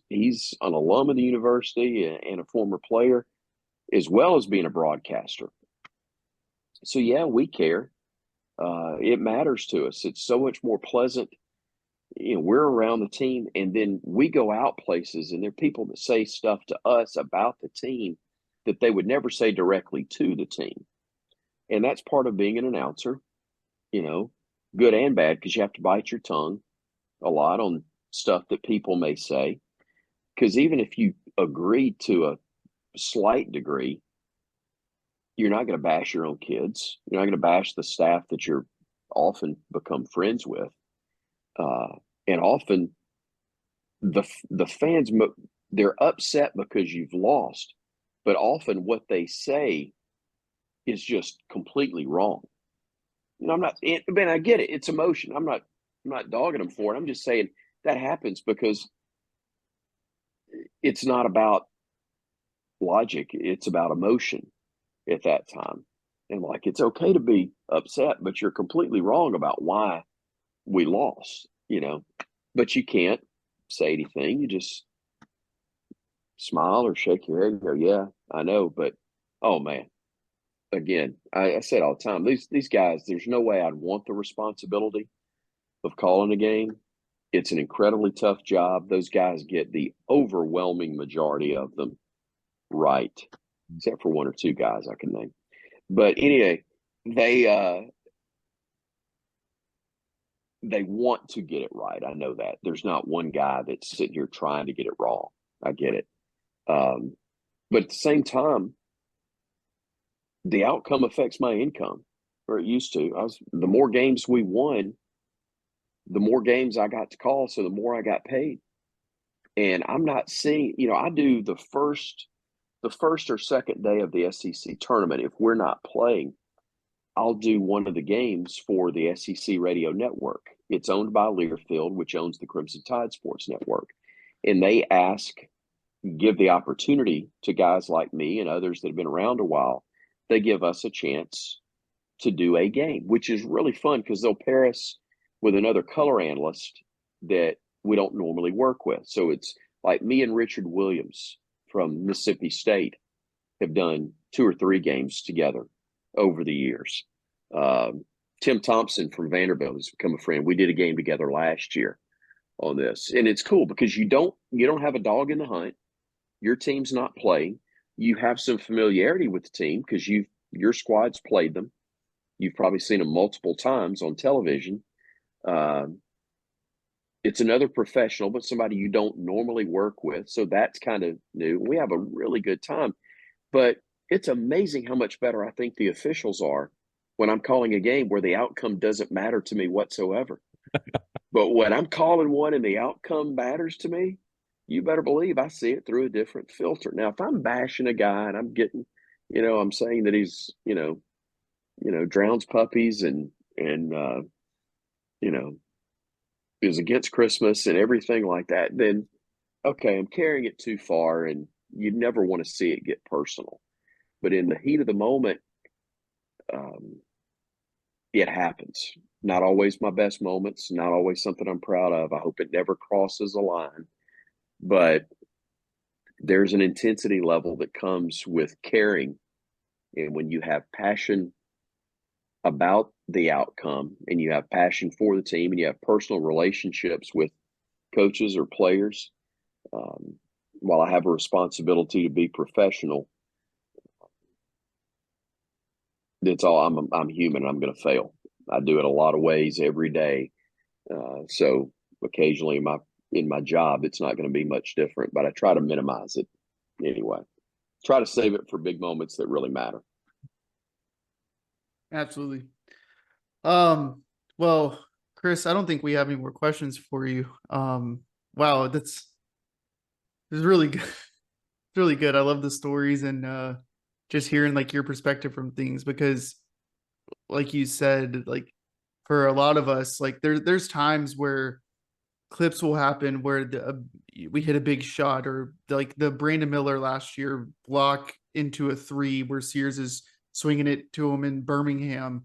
an alum of the university and a former player, as well as being a broadcaster. So yeah, we care. It matters to us. It's so much more pleasant. You know, we're around the team, and then we go out places, and there are people that say stuff to us about the team that they would never say directly to the team. And that's part of being an announcer, you know, good and bad, because you have to bite your tongue a lot on stuff that people may say. Because even if you agree to a slight degree, you're not going to bash your own kids. You're not going to bash the staff that you're often become friends with. And often the fans, they're upset because you've lost, but often what they say is just completely wrong. You know, I get it. It's emotion. I'm not dogging them for it. I'm just saying that happens because it's not about logic. It's about emotion at that time. And like, it's okay to be upset, but you're completely wrong about why we lost, you know, but you can't say anything. You just smile or shake your head and go, yeah, I know. But, oh man, again, I say it all the time. These guys, there's no way I'd want the responsibility of calling a game. It's an incredibly tough job. Those guys get the overwhelming majority of them right, except for one or two guys I can name. But anyway, they want to get it right. I know that. There's not one guy that's sitting here trying to get it wrong. I get it. But at the same time, the outcome affects my income, or it used to. The more games we won, the more games I got to call, so the more I got paid. And I'm not seeing, I do the first or second day of the SEC tournament. If we're not playing, I'll do one of the games for the SEC radio network. It's owned by Learfield, which owns the Crimson Tide Sports Network. And they give the opportunity to guys like me and others that have been around a while. They give us a chance to do a game, which is really fun because they'll pair us with another color analyst that we don't normally work with. So it's like me and Richard Williams from Mississippi State have done 2 or 3 games together over the years. Tim Thompson from Vanderbilt has become a friend. We did a game together last year on this, and it's cool because you don't have a dog in the hunt. Your team's not playing. You have some familiarity with the team because your squad's played them. You've probably seen them multiple times on television. It's another professional, but somebody you don't normally work with. So that's kind of new. We have a really good time. But it's amazing how much better I think the officials are when I'm calling a game where the outcome doesn't matter to me whatsoever. But when I'm calling one and the outcome matters to me, you better believe I see it through a different filter. Now, if I'm bashing a guy and I'm getting, I'm saying that he's, drowns puppies and is against Christmas and everything like that, then okay, I'm carrying it too far, and you never want to see it get personal. But in the heat of the moment, it happens. Not always my best moments, not always something I'm proud of. I hope it never crosses a line. But there's an intensity level that comes with caring. And when you have passion about the outcome and you have passion for the team and you have personal relationships with coaches or players, while I have a responsibility to be professional, it's all I'm human. I'm going to fail. I do it a lot of ways every day. So occasionally in my job, it's not going to be much different, but I try to minimize it anyway. Try to save it for big moments that really matter. Absolutely. Well, Chris, I don't think we have any more questions for you. Wow, this is really good. It's really good. I love the stories and just hearing like your perspective from things because like you said, like for a lot of us, like there's times where clips will happen where we hit a big shot or like the Brandon Miller last year block into a 3 where Sears is swinging it to him in Birmingham.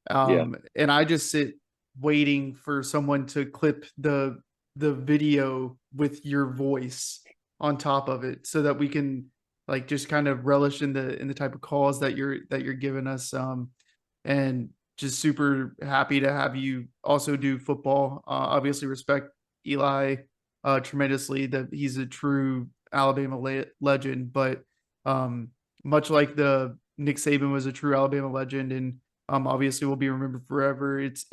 And I just sit waiting for someone to clip the video with your voice on top of it so that we can like just kind of relish in the type of calls that you're giving us. And just super happy to have you also do football. Obviously respect Eli tremendously, that he's a true Alabama legend, but much like the Nick Saban was a true Alabama legend and obviously will be remembered forever. It's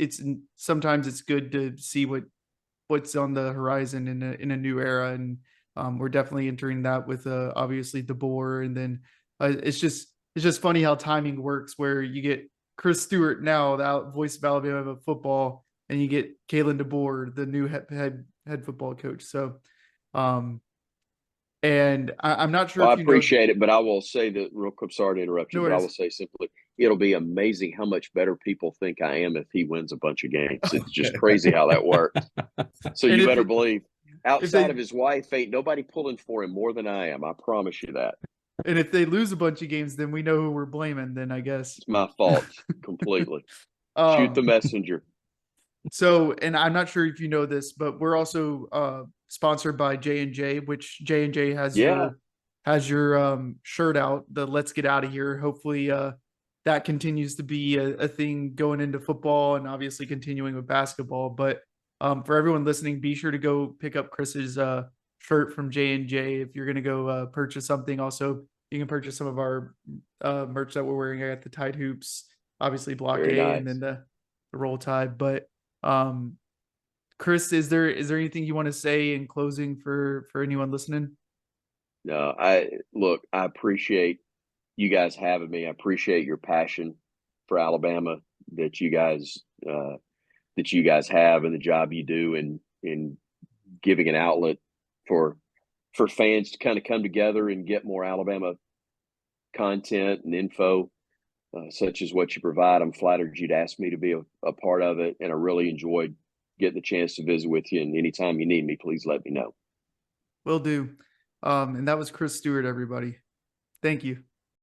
sometimes it's good to see what's on the horizon in a new era, and we're definitely entering that with obviously DeBoer, and then it's just funny how timing works, where you get Chris Stewart now, the voice of Alabama football, and you get Kalen DeBoer, the new head football coach. So, and I'm not sure. Well, if I appreciate it, but I will say that real quick. Sorry to interrupt you, but I will say simply, it'll be amazing how much better people think I am if he wins a bunch of games. It's just crazy how that works. So you better believe, outside of his wife, ain't nobody pulling for him more than I am. I promise you that. And if they lose a bunch of games, then we know who we're blaming. Then I guess it's my fault completely. Shoot the messenger. So, and I'm not sure if you know this, but we're also sponsored by J&J, which J&J has your shirt out, the Let's Get Out of Here. Hopefully that continues to be a thing going into football and obviously continuing with basketball. But for everyone listening, be sure to go pick up Chris's shirt from J&J if you're going to go purchase something. Also, you can purchase some of our merch that we're wearing at the Tide Hoops, obviously Block Very A and nice. then the Roll Tide. But Chris, is there anything you want to say in closing for anyone listening? No, I appreciate you guys having me. I appreciate your passion for Alabama that you guys have and the job you do in giving an outlet for fans to kind of come together and get more Alabama content and info, such as what you provide. I'm flattered you'd asked me to be a part of it, and I really enjoyed getting the chance to visit with you. And anytime you need me, please let me know. Will do. And that was Chris Stewart, everybody. Thank you.